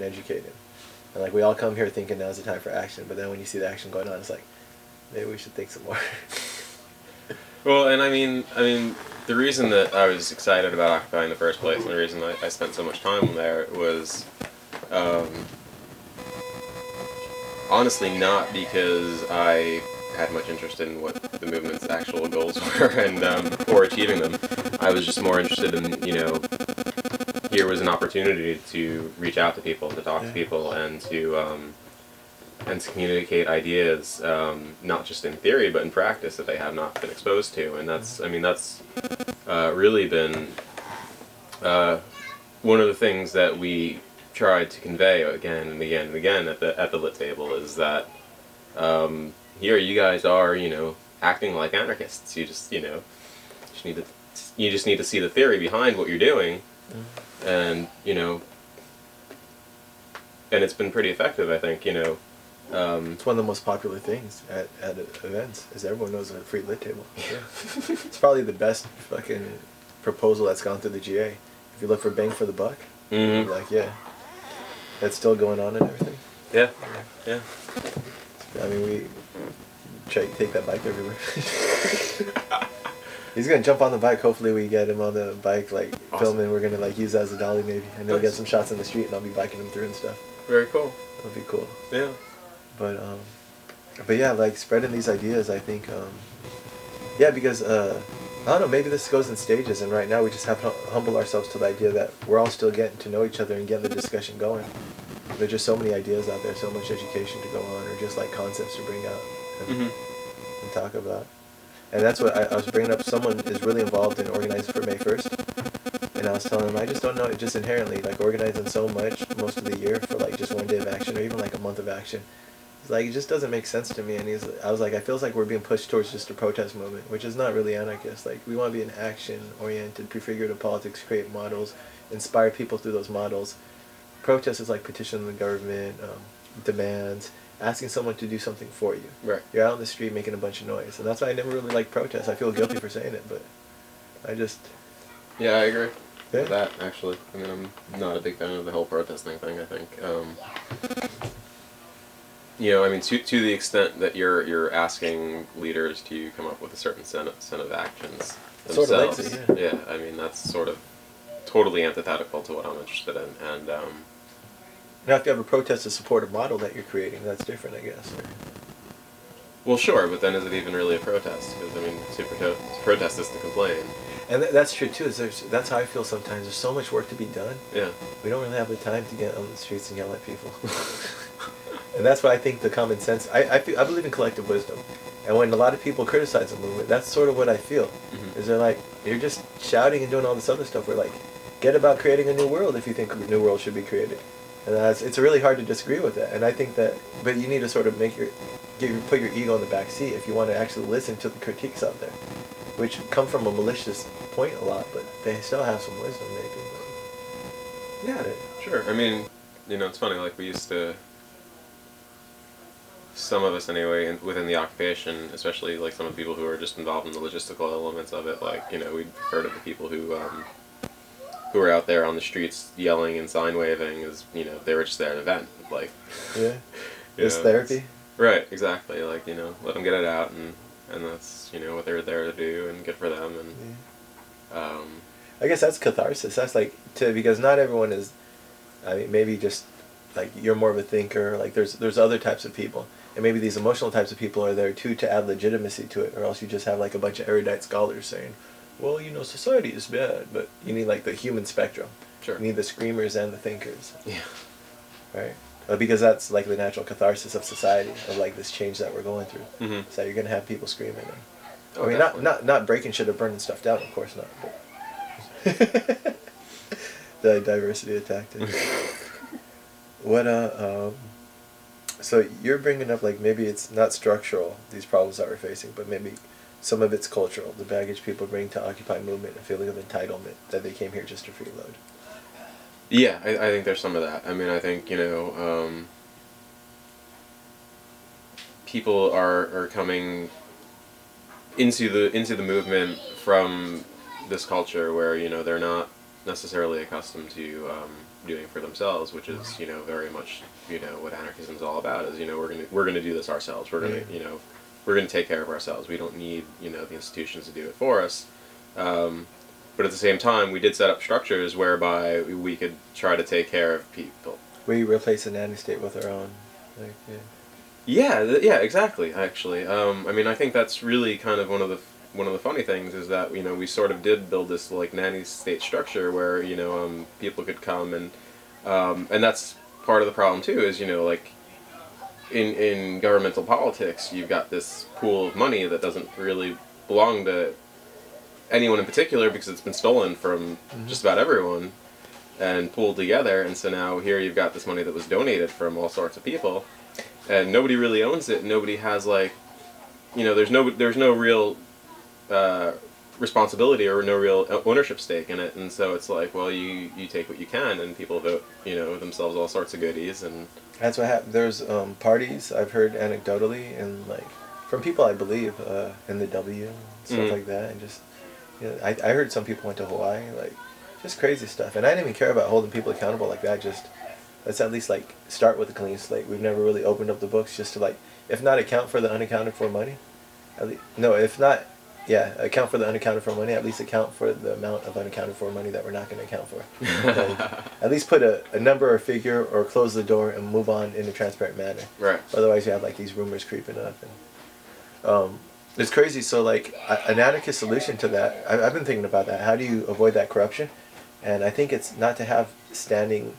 educated. And like we all come here thinking now's the time for action, but then when you see the action going on, it's like maybe we should think some more. Well, and I mean, the reason that I was excited about Occupy in the first place, and the reason I spent so much time there was, honestly, not because I had much interest in what the movement's actual goals were and or achieving them. I was just more interested in, here was an opportunity to reach out to people, to talk to people, and to communicate ideas, not just in theory but in practice that they have not been exposed to. And that's really been one of the things that we tried to convey again and again and again at the lit table is that here you guys are, acting like anarchists. You just need to see the theory behind what you're doing, and and it's been pretty effective, I think. It's one of the most popular things at events, is everyone knows a free lit table. Yeah. It's probably the best fucking proposal that's gone through the GA. If you look for bang for the buck, Mm-hmm. like, yeah, that's still going on and everything. Yeah. Yeah. I mean, we try to take that bike everywhere. He's gonna jump on the bike. Hopefully we get him on the bike, like, Awesome. filming. We're gonna, like, use that as a dolly maybe. And he'll get some shots in the street and I'll be biking him through and stuff. Very cool. That'll be cool. Yeah. But yeah, like, spreading these ideas, I think, yeah, because, I don't know, maybe this goes in stages, and right now we just have to humble ourselves to the idea that we're all still getting to know each other and getting the discussion going. There's just so many ideas out there, so much education to go on, or just like concepts to bring out and talk about. And that's what I was bringing up. Someone is really involved in organizing for May 1st, and I was telling him, I just don't know, just inherently, like, organizing so much most of the year for like just one day of action or even like a month of action. It's like, it just doesn't make sense to me. And I was like, I feels like we're being pushed towards just a protest movement, which is not really anarchist. Like, we want to be an action-oriented, prefigurative politics, create models, inspire people through those models. Protest is like petitioning the government, demands, asking someone to do something for you. Right. You're out on the street making a bunch of noise, and that's why I never really liked protests. I feel guilty for saying it, but I just... Yeah, I agree Yeah. with that, actually. I mean, I'm not a big fan of the whole protesting thing, I think. To the extent that you're asking leaders to come up with a certain set of actions themselves. Sort of likes it, yeah. I mean, that's sort of totally antithetical to what I'm interested in, and Now, if you have a protest to support a model that you're creating, that's different, I guess. well, sure, but then is it even really a protest? Because I mean, to protest is to complain. And that's true too. That's how I feel sometimes. There's so much work to be done. Yeah. We don't really have the time to get on the streets and yell at people. And that's why I think the common sense. I believe in collective wisdom. And when a lot of people criticize the movement, that's sort of what I feel. Mm-hmm. Is they're like, you're just shouting and doing all this other stuff. We're like, get about creating a new world if you think a new world should be created. And it's really hard to disagree with that. And I think that, but you need to sort of put your ego in the back seat if you want to actually listen to the critiques out there, which come from a malicious point a lot, but they still have some wisdom maybe. But yeah, Sure. I mean, it's funny. Like we used to. Some of us, anyway, within the occupation, especially like some of the people who are just involved in the logistical elements of it, like we'd heard of the people who were out there on the streets yelling and sign waving, as they were just there at an event, like yeah, it's therapy. Right, exactly. Like let them get it out, and that's what they're there to do, and good for them, and I guess that's catharsis. That's like because not everyone is. I mean, maybe just like you're more of a thinker. Like there's other types of people. And maybe these emotional types of people are there too to add legitimacy to it, or else you just have like a bunch of erudite scholars saying, well, society is bad, but you need like the human spectrum. Sure. You need the screamers and the thinkers. Yeah. Right? Because that's like the natural catharsis of society, of like this change that we're going through. Mm-hmm. So you're going to have people screaming. Oh, I mean, definitely. not breaking shit or burning stuff down, of course not. But the diversity of tactics. So you're bringing up like maybe it's not structural, these problems that we're facing, but maybe some of it's cultural, the baggage people bring to Occupy movement, a feeling of entitlement that they came here just to freeload. Yeah, I think there's some of that. I mean, I think people are coming into the movement from this culture where they're not necessarily accustomed to doing for themselves, which is, very much, what anarchism is all about. Is, we're gonna do this ourselves. We're gonna, we're gonna take care of ourselves. We don't need, the institutions to do it for us. But at the same time, we did set up structures whereby we could try to take care of people. We replace the nanny state with our own. Like, Yeah, exactly. Actually, I think that's really kind of one of the funny things is that we sort of did build this like nanny state structure where people could come and that's part of the problem too is like in governmental politics you've got this pool of money that doesn't really belong to anyone in particular because it's been stolen from just about everyone and pooled together, and so now here you've got this money that was donated from all sorts of people and nobody really owns it. Nobody has like there's no real responsibility or no real ownership stake in it, and so it's like, well, you take what you can, and people vote themselves all sorts of goodies, and that's what happened. There's parties I've heard anecdotally and like from people I believe in the W and stuff like that, and just I heard some people went to Hawaii, like just crazy stuff, and I didn't even care about holding people accountable like that. Just let's at least like start with a clean slate. We've never really opened up the books just to like, if not account for the unaccounted for money, if not, account for the unaccounted for money, at least account for the amount of unaccounted for money that we're not going to account for. Like, at least put a number or figure or close the door and move on in a transparent manner. Right. Otherwise you have like these rumors creeping up. And it's crazy. So like an anarchist solution to that, I've been thinking about that. How do you avoid that corruption? And I think it's not to have standing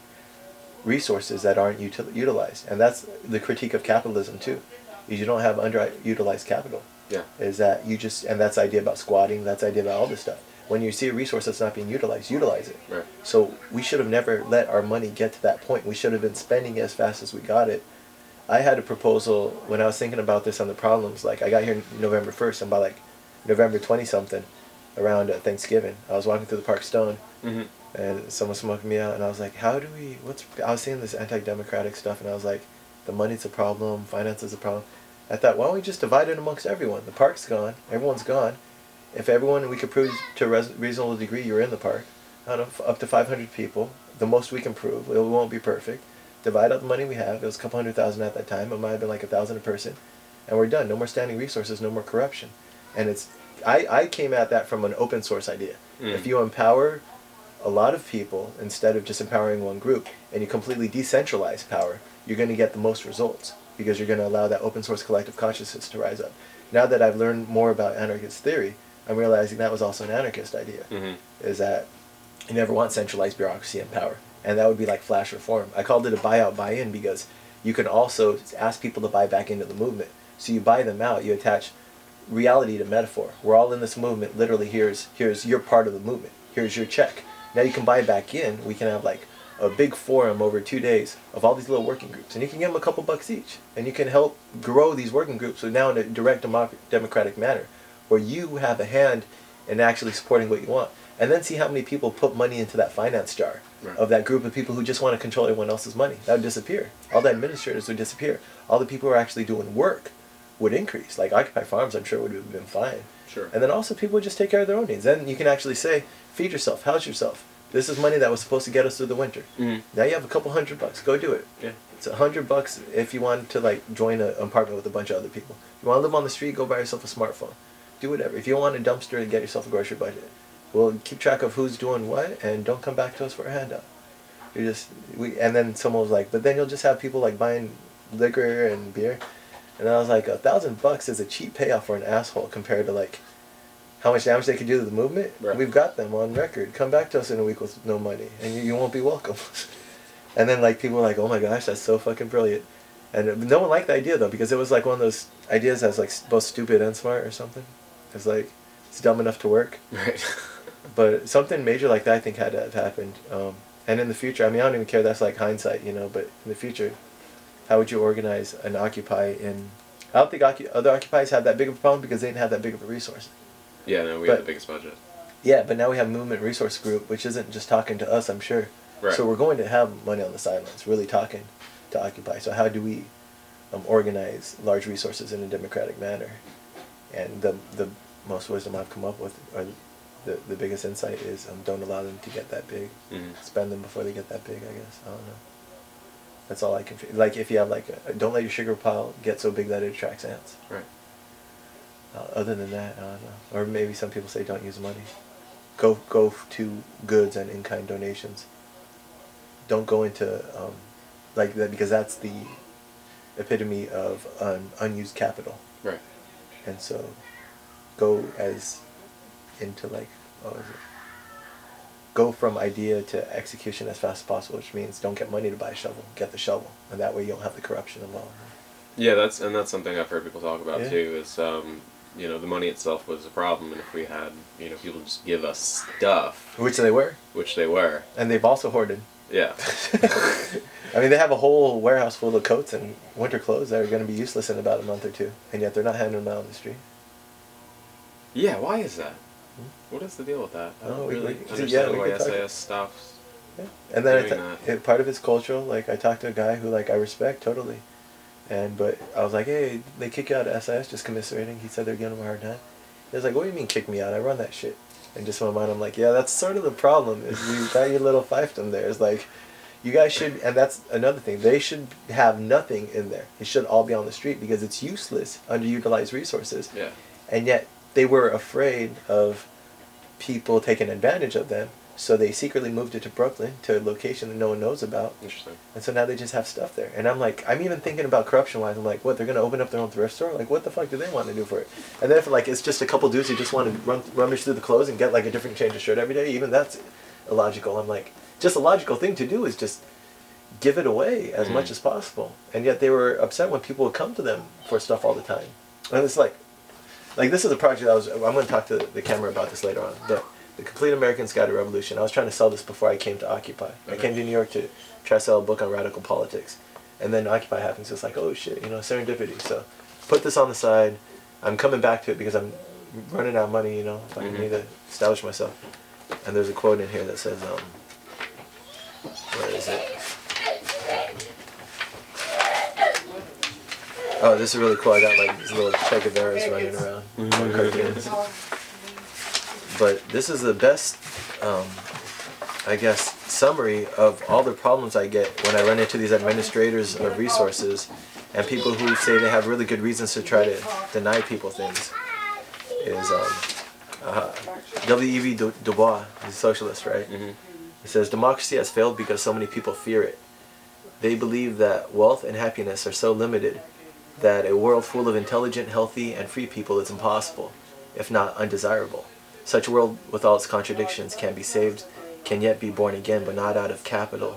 resources that aren't utilized. And that's the critique of capitalism too. Is you don't have underutilized capital. Yeah. Is that you just, and that's the idea about squatting, that's the idea about all this stuff. When you see a resource that's not being utilized, utilize it. Right. So we should have never let our money get to that point. We should have been spending it as fast as we got it. I had a proposal when I was thinking about this on the problems, like I got here November 1st, and by like November 20-something, around Thanksgiving, I was walking through the Park Stone, and someone smoked me out, and I was like, I was seeing this anti-democratic stuff, and I was like, the money's a problem, finance is a problem. I thought, why don't we just divide it amongst everyone? The park's gone, everyone's gone. If everyone, we could prove to a reasonable degree you're in the park, I don't know, up to 500 people, the most we can prove, it won't be perfect. Divide out the money we have, it was a couple 100,000 at that time, it might have been like 1,000 a person, and we're done. No more standing resources, no more corruption. And it's, I came at that from an open source idea. If you empower a lot of people instead of just empowering one group, and you completely decentralize power, you're going to get the most results, because you're going to allow that open source collective consciousness to rise up. Now that I've learned more about anarchist theory, I'm realizing that was also an anarchist idea, is that you never want centralized bureaucracy and power. And that would be like flash reform. I called it a buyout buy-in because you can also ask people to buy back into the movement. So you buy them out, you attach reality to metaphor. We're all in this movement, literally here's your part of the movement. Here's your check. Now you can buy back in, we can have like a big forum over 2 days of all these little working groups, and you can give them a couple bucks each, and you can help grow these working groups so now in a direct democratic manner, where you have a hand in actually supporting what you want, and then see how many people put money into that finance jar of that group of people who just want to control everyone else's money. That would disappear. All the administrators would disappear. All the people who are actually doing work would increase. Like Occupy Farms, I'm sure would have been fine. Sure. And then also people would just take care of their own needs. Then you can actually say, feed yourself, house yourself. This is money that was supposed to get us through the winter. Now you have a couple $100. Go do it. Yeah. It's $100 if you want to like join an apartment with a bunch of other people. You want to live on the street, go buy yourself a smartphone. Do whatever. If you want a dumpster, get yourself a grocery budget. We'll keep track of who's doing what, and don't come back to us for a handout. And then someone was like, but then you'll just have people like buying liquor and beer. And I was like, $1,000 is a cheap payoff for an asshole compared to like how much damage they could do to the movement. Right. We've got them on record. Come back to us in a week with no money, and you won't be welcome. And then like people were like, oh my gosh, that's so fucking brilliant. And no one liked the idea though, because it was like one of those ideas that's like both stupid and smart or something. It's like, it's dumb enough to work. Right. But something major like that I think had to have happened. And in the future, I mean, I don't even care, that's like hindsight, but in the future, how would you organize an Occupy in... I don't think other Occupies had that big of a problem because they didn't have that big of a resource. Yeah, no, we have the biggest budget. Yeah, but now we have Movement Resource Group, which isn't just talking to us, I'm sure. Right. So we're going to have money on the sidelines, really talking to Occupy. So how do we organize large resources in a democratic manner? And the most wisdom I've come up with are the biggest insight is don't allow them to get that big. Spend them before they get that big, I guess. I don't know. That's all I can feel. Like, if you have like don't let your sugar pile get so big that it attracts ants. Right. Other than that, I don't know. Or maybe some people say don't use money. Go to goods and in-kind donations. Don't go into like that, because that's the epitome of unused capital. Right. And so go as into like, what was it? Go from idea to execution as fast as possible, which means don't get money to buy a shovel, get the shovel, and that way you don't have the corruption involved. Yeah, that's something I've heard people talk about Yeah. too. Is you know, the money itself was a problem, and if we had, you know, people just give us stuff, Which they were. and they've also hoarded. Yeah. I mean, they have a whole warehouse full of coats and winter clothes that are going to be useless in about a month or two, and yet they're not handing them out on the street. Yeah, why is that? What is the deal with that? I don't really understand yeah, why could talk- SAS stops. Yeah. And then doing part of it's cultural. Like, I talked to a guy who, like, I respect totally. But I was like, hey, they kick you out of SIS, just commiserating. He said they're giving him a hard time. He was like, what do you mean kick me out? I run that shit. And just in my mind, I'm like, yeah, that's sort of the problem, is you got your little fiefdom there. It's like, you guys should, and that's another thing, they should have nothing in there. It should all be on the street, because it's useless, underutilized resources. Yeah. And yet, they were afraid of people taking advantage of them, so they secretly moved it to Brooklyn, to a location that no one knows about. Interesting. And so now they just have stuff there. And I'm like, I'm even thinking about corruption-wise. I'm like, what, they're going to open up their own thrift store? Like, what the fuck do they want to do for it? And then if, like, it's just a couple dudes who just want to rummage through the clothes and get, like, a different change of shirt every day, even that's illogical. I'm like, just a logical thing to do is just give it away as much as possible. And yet they were upset when people would come to them for stuff all the time. And it's like this is a project I'm going to talk to the camera about this later on, but the Complete American Scouter Revolution. I was trying to sell this before I came to Occupy. Okay. I came to New York to try to sell a book on radical politics. And then Occupy happens. It's like, oh shit, serendipity. So put this on the side. I'm coming back to it because I'm running out of money, if I need to establish myself. And there's a quote in here that says, where is it? Oh, this is really cool. I got like these little Che Guevaras running around on cartoons. But this is the best, I guess, summary of all the problems I get when I run into these administrators of resources and people who say they have really good reasons to try to deny people things. Is W.E.B. Du Bois, he's a socialist, right? He says, democracy has failed because so many people fear it. They believe that wealth and happiness are so limited that a world full of intelligent, healthy, and free people is impossible, if not undesirable. Such a world with all its contradictions can be saved, can yet be born again, but not out of capital.